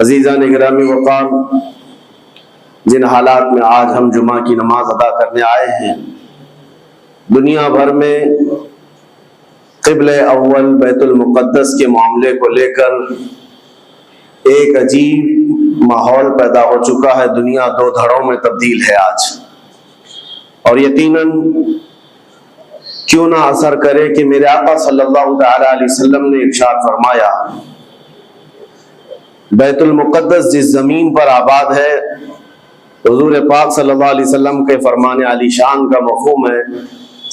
عزیزان گرامی وقار، جن حالات میں آج ہم جمعہ کی نماز ادا کرنے آئے ہیں، دنیا بھر میں قبلہ اول بیت المقدس کے معاملے کو لے کر ایک عجیب ماحول پیدا ہو چکا ہے۔ دنیا دو دھڑوں میں تبدیل ہے آج، اور یقیناً کیوں نہ اثر کرے کہ میرے آقا صلی اللہ تعالی علیہ وسلم نے ارشاد فرمایا، بیت المقدس جس زمین پر آباد ہے، حضور پاک صلی اللہ علیہ وسلم کے فرمان علی شان کا مفہوم ہے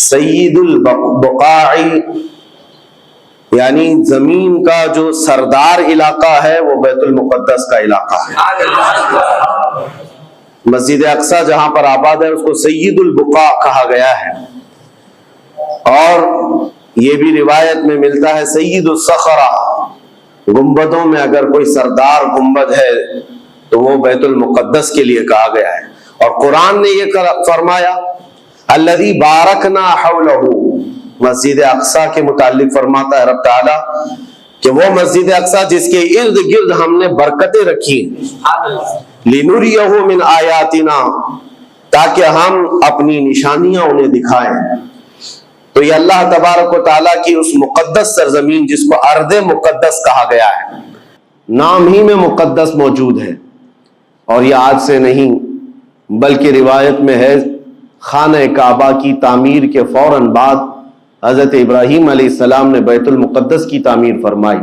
سید البقاع، یعنی زمین کا جو سردار علاقہ ہے وہ بیت المقدس کا علاقہ ہے۔ مسجد اقصی جہاں پر آباد ہے اس کو سید البقاع کہا گیا ہے، اور یہ بھی روایت میں ملتا ہے سید الصخرہ، گنبدوں میں اگر کوئی سردار گنبد ہے تو وہ بیت المقدس کے لیے کہا گیا ہے۔ اور قرآن نے یہ فرمایا الذی بارکنا حولہ، مسجد اقصی کے متعلق فرماتا ہے رب تعالیٰ کہ وہ مسجد اقصی جس کے ارد گرد ہم نے برکتیں رکھی، لنریہ من آیاتنا، تاکہ ہم اپنی نشانیاں انہیں دکھائیں۔ تو یہ اللہ تبارک و تعالیٰ کی اس مقدس سرزمین جس کو ارض مقدس کہا گیا ہے، نام ہی میں مقدس موجود ہے، اور یہ آج سے نہیں بلکہ روایت میں ہے خانہ کعبہ کی تعمیر کے فوراً بعد حضرت ابراہیم علیہ السلام نے بیت المقدس کی تعمیر فرمائی،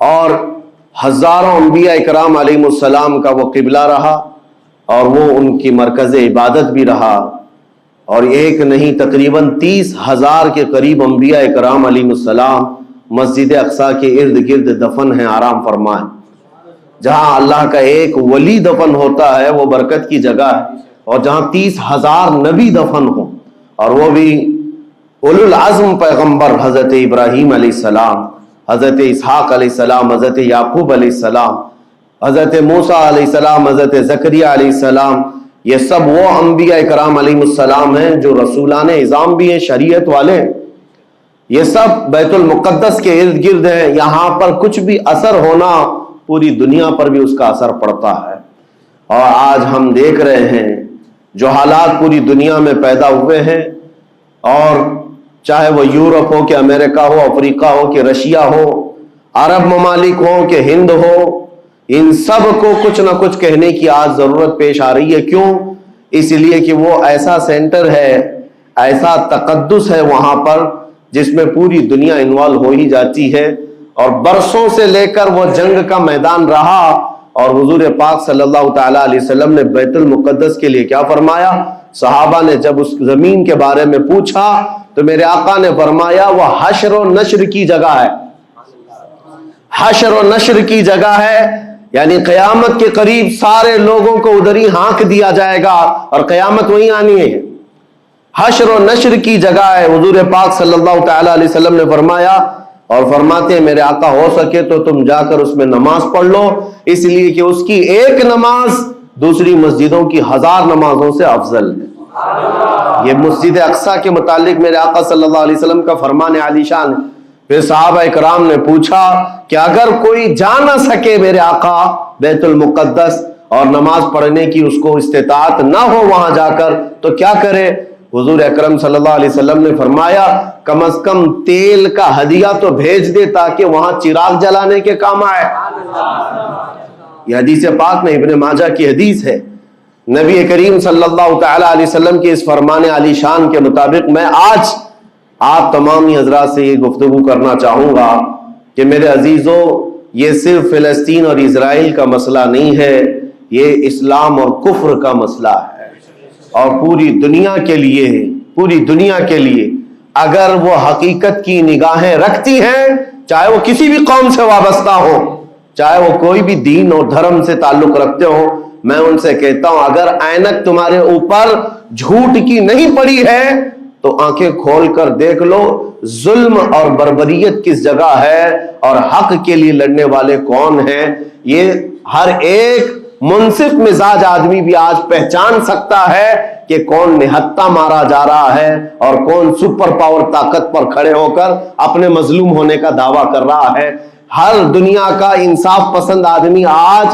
اور ہزاروں انبیاء اکرام علیہ السلام کا وہ قبلہ رہا، اور وہ ان کی مرکز عبادت بھی رہا، اور ایک نہیں تقریباً 30,000 کے قریب انبیاء اکرام علیہ السلام مسجد اقصی کے ارد گرد دفن ہیں، آرام فرمائیں۔ جہاں اللہ کا ایک ولی دفن ہوتا ہے وہ برکت کی جگہ ہے، اور جہاں 30,000 نبی دفن ہوں، اور وہ بھی اولو العزم پیغمبر حضرت ابراہیم علیہ السلام، حضرت اسحاق علیہ السلام، حضرت یعقوب علیہ السلام، حضرت موسیٰ علیہ السلام، حضرت زکریا علیہ السلام، یہ سب وہ انبیاء کرام علیہ السلام ہیں جو رسولان اعظام بھی ہیں، شریعت والے ہیں۔ یہ سب بیت المقدس کے ارد گرد ہیں، یہاں پر کچھ بھی اثر ہونا پوری دنیا پر بھی اس کا اثر پڑتا ہے۔ اور آج ہم دیکھ رہے ہیں جو حالات پوری دنیا میں پیدا ہوئے ہیں، اور چاہے وہ یورپ ہو کہ امریکہ ہو، افریقہ ہو کہ رشیا ہو، عرب ممالک ہو کہ ہند ہو، ان سب کو کچھ نہ کچھ کہنے کی آج ضرورت پیش آ رہی ہے۔ کیوں؟ اس لیے کہ وہ ایسا سینٹر ہے، ایسا تقدس ہے وہاں پر جس میں پوری دنیا انوالو ہو ہی جاتی ہے، اور برسوں سے لے کر وہ جنگ کا میدان رہا، اور حضور پاک صلی اللہ تعالی علیہ وسلم نے بیت المقدس کے لیے کیا فرمایا؟ صحابہ نے جب اس زمین کے بارے میں پوچھا تو میرے آقا نے فرمایا وہ حشر و نشر کی جگہ ہے، حشر و نشر کی جگہ ہے، یعنی قیامت کے قریب سارے لوگوں کو ادھر ہی ہانک دیا جائے گا، اور قیامت وہیں آنی ہے۔ حشر و نشر کی جگہ ہے، حضور پاک صلی اللہ تعالی علیہ وسلم نے فرمایا، اور فرماتے ہیں میرے آقا ہو سکے تو تم جا کر اس میں نماز پڑھ لو، اس لیے کہ اس کی ایک نماز دوسری مسجدوں کی 1000 نمازوں سے افضل ہے۔ یہ مسجد اقصی کے متعلق میرے آقا صلی اللہ علیہ وسلم کا فرمان علی شان ہے۔ پھر صحابہ اکرام نے پوچھا کہ اگر کوئی جا نہ سکے میرے آقا بیت المقدس اور نماز پڑھنے کی اس کو استطاعت نہ ہو وہاں جا کر تو کیا کرے؟ حضور اکرم صلی اللہ علیہ وسلم نے فرمایا کم از کم تیل کا ہدیہ تو بھیج دے تاکہ وہاں چراغ جلانے کے کام آئے۔ یہ حدیث پاک میں ابن ماجہ کی حدیث ہے۔ نبی کریم صلی اللہ تعالی علیہ وسلم کے اس فرمان علی شان کے مطابق میں آج آپ تمامی حضرات سے یہ گفتگو کرنا چاہوں گا کہ میرے عزیزوں، یہ صرف فلسطین اور اسرائیل کا مسئلہ نہیں ہے، یہ اسلام اور کفر کا مسئلہ ہے، اور پوری دنیا کے لیے ہے، پوری دنیا کے لیے اگر وہ حقیقت کی نگاہیں رکھتی ہیں، چاہے وہ کسی بھی قوم سے وابستہ ہو، چاہے وہ کوئی بھی دین اور دھرم سے تعلق رکھتے ہو، میں ان سے کہتا ہوں اگر اینک تمہارے اوپر جھوٹ کی نہیں پڑی ہے تو آنکھیں کھول کر دیکھ لو ظلم اور بربریت کس جگہ ہے اور حق کے لیے لڑنے والے کون ہیں۔ یہ ہر ایک منصف مزاج آدمی بھی آج پہچان سکتا ہے کہ کون نہتہ مارا جا رہا ہے اور کون سپر پاور طاقت پر کھڑے ہو کر اپنے مظلوم ہونے کا دعویٰ کر رہا ہے۔ ہر دنیا کا انصاف پسند آدمی آج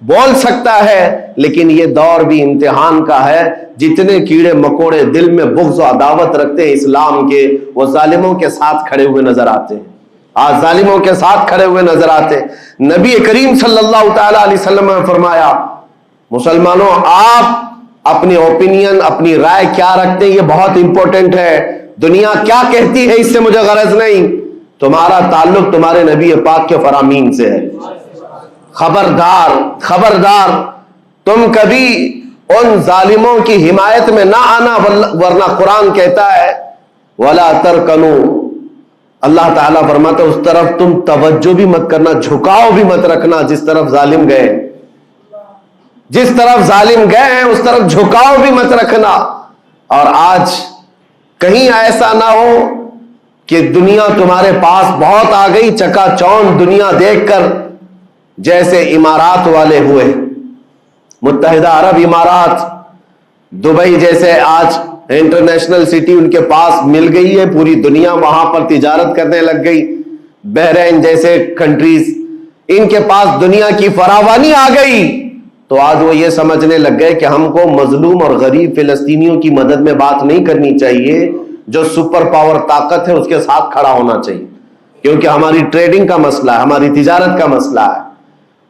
بول سکتا ہے، لیکن یہ دور بھی امتحان کا ہے. جتنے کیڑے مکوڑے دل میں بغض و عداوت رکھتے ہیں اسلام کے، وہ ظالموں کے ساتھ کھڑے ہوئے نظر آتے ہیں. آج ظالموں کے ساتھ کھڑے ہوئے نظر آتے ہیں. نبی کریم صلی اللہ تعالی علیہ وسلم نے فرمایا، مسلمانوں آپ اپنی اوپینین، اپنی رائے کیا رکھتے ہیں یہ بہت امپورٹنٹ ہے. دنیا کیا کہتی ہے اس سے مجھے غرض نہیں، تمہارا تعلق تمہارے نبی پاک کے فرامین سے ہے. خبردار خبردار، تم کبھی ان ظالموں کی حمایت میں نہ آنا، ورنہ قرآن کہتا ہے وَلَا تَرْكَنُوا، اللہ تعالیٰ فرماتا ہے اس طرف تم توجہ بھی مت کرنا، جھکاؤ بھی مت رکھنا جس طرف ظالم گئے. جس طرف ظالم گئے ہیں اس طرف جھکاؤ بھی مت رکھنا. اور آج کہیں ایسا نہ ہو کہ دنیا تمہارے پاس بہت آ گئی، چکا چوند دنیا دیکھ کر، جیسے امارات والے ہوئے، متحدہ عرب امارات، دبئی جیسے آج انٹرنیشنل سٹی ان کے پاس مل گئی ہے، پوری دنیا وہاں پر تجارت کرنے لگ گئی. بحرین جیسے کنٹریز، ان کے پاس دنیا کی فراوانی آ گئی، تو آج وہ یہ سمجھنے لگ گئے کہ ہم کو مظلوم اور غریب فلسطینیوں کی مدد میں بات نہیں کرنی چاہیے، جو سپر پاور طاقت ہے اس کے ساتھ کھڑا ہونا چاہیے، کیونکہ ہماری ٹریڈنگ کا مسئلہ ہے، ہماری تجارت کا مسئلہ ہے.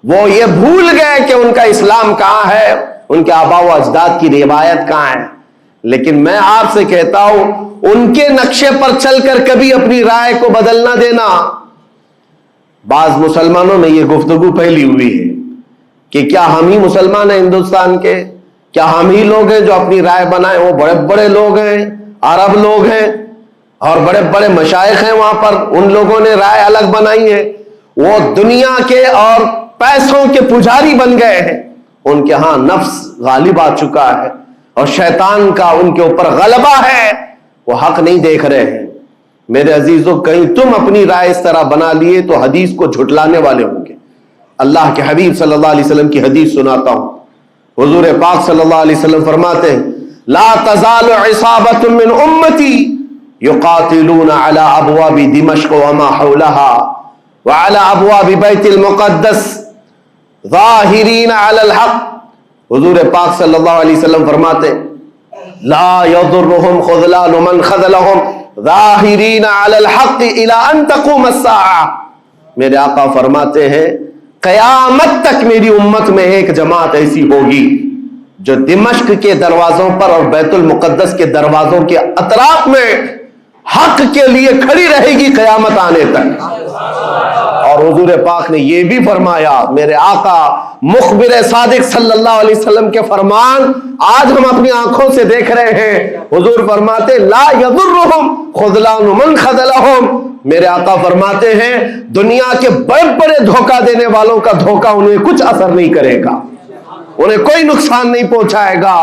وہ یہ بھول گئے کہ ان کا اسلام کہاں ہے، ان کے آباء و اجداد کی روایت کہاں ہے. لیکن میں آپ سے کہتا ہوں ان کے نقشے پر چل کر کبھی اپنی رائے کو بدل نہ دینا. بعض مسلمانوں میں یہ گفتگو پھیلی ہوئی ہے کہ کیا ہم ہی مسلمان ہیں ہندوستان کے، کیا ہم ہی لوگ ہیں جو اپنی رائے بنائیں. وہ بڑے بڑے لوگ ہیں، عرب لوگ ہیں اور بڑے بڑے مشائخ ہیں وہاں پر، ان لوگوں نے رائے الگ بنائی ہے. وہ دنیا کے اور پیسوں کے پجاری بن گئے ہیں، ان کے ہاں نفس غالب آ چکا ہے اور شیطان کا ان کے اوپر غلبہ ہے، وہ حق نہیں دیکھ رہے ہیں. میرے عزیزوں، کہیں تم اپنی رائے اس طرح بنا لیے تو حدیث کو جھٹلانے والے ہوں گے. اللہ کے حبیب صلی اللہ علیہ وسلم کی حدیث سناتا ہوں. حضور پاک صلی اللہ علیہ وسلم فرماتے ہیں لا تزال عصابۃ من امتی یقاتلون علی ابواب دمشق وما حولها وعلى ابواب بیت المقدس ظاہرین علی الحق. حضور پاک صلی اللہ علیہ وسلم فرماتے لا یضرهم خذلان من خذلهم ظاہرین علی الحق الى ان تقوم الساعہ. میرے آقا فرماتے ہیں قیامت تک میری امت میں ایک جماعت ایسی ہوگی جو دمشق کے دروازوں پر اور بیت المقدس کے دروازوں کے اطراف میں حق کے لیے کھڑی رہے گی قیامت آنے تک. اور حضور پاک نے یہ بھی فرمایا، میرے آقا مخبر صادق صلی اللہ علیہ وسلم کے فرمان آج ہم اپنی آنکھوں سے دیکھ رہے ہیں. حضور فرماتے لا یضرهم خذلان من خذلهم. میرے آقا فرماتے ہیں دنیا کے بڑے بڑے دھوکہ دینے والوں کا دھوکہ انہیں کچھ اثر نہیں کرے گا، انہیں کوئی نقصان نہیں پہنچائے گا.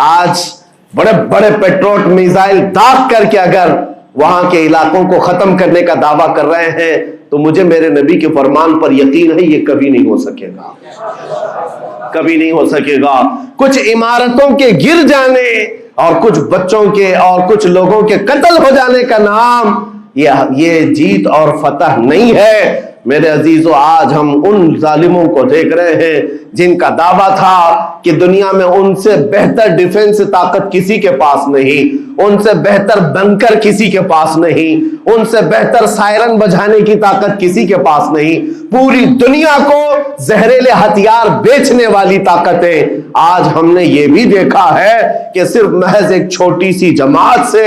آج بڑے بڑے پیٹروٹ میزائل داغ کر کے اگر وہاں کے علاقوں کو ختم کرنے کا دعویٰ کر رہے ہیں تو مجھے میرے نبی کے فرمان پر یقین ہے یہ کبھی نہیں ہو سکے گا، کبھی نہیں ہو سکے گا. کچھ عمارتوں کے گر جانے اور کچھ بچوں کے اور کچھ لوگوں کے قتل ہو جانے کا نام یہ جیت اور فتح نہیں ہے. میرے عزیزو، آج ہم ان ظالموں کو دیکھ رہے ہیں جن کا دعویٰ تھا کہ دنیا میں ان سے بہتر ڈیفنس طاقت کسی کے پاس نہیں، ان سے بہتر بنکر کسی کے پاس نہیں، ان سے بہتر سائرن بجانے کی طاقت کسی کے پاس نہیں. پوری دنیا کو زہریلے ہتھیار بیچنے والی طاقتیں. آج ہم نے یہ بھی دیکھا ہے کہ صرف محض ایک چھوٹی سی جماعت سے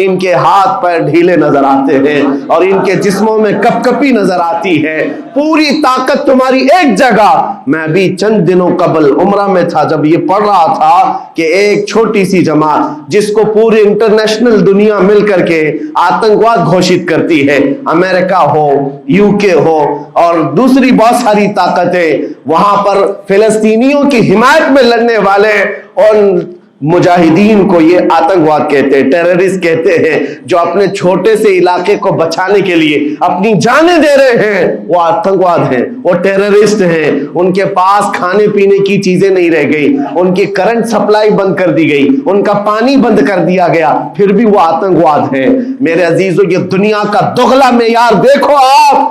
ان کے ہاتھ پیر ڈھیلے نظر آتے ہیں اور ان کے جسموں میں کپ کپی نظر آتی ہے. پوری طاقت تمہاری ایک جگہ. میں بھی چند دنوں قبل عمرہ میں تھا جب یہ پڑھ رہا تھا کہ ایک چھوٹی سی جماعت جس کو پوری انٹرنیشنل دنیا مل کر کے آتنکواد گھوشت کرتی ہے، امریکہ ہو، یو کے ہو اور دوسری بہت ساری طاقتیں، وہاں پر فلسطینیوں کی حمایت میں لڑنے والے ان مجاہدین کو یہ آتنکواد کہتے ہیں، ٹیررسٹ کہتے ہیں، جو اپنے چھوٹے سے علاقے کو بچانے کے لیے اپنی جانیں دے رہے ہیں. وہ آتنکواد ہیں، وہ ٹیررسٹ ہیں. ان کے پاس کھانے پینے کی چیزیں نہیں رہ گئی، ان کی کرنٹ سپلائی بند کر دی گئی، ان کا پانی بند کر دیا گیا، پھر بھی وہ آتنکواد ہیں. میرے عزیزو، یہ دنیا کا دغلا معیار دیکھو آپ.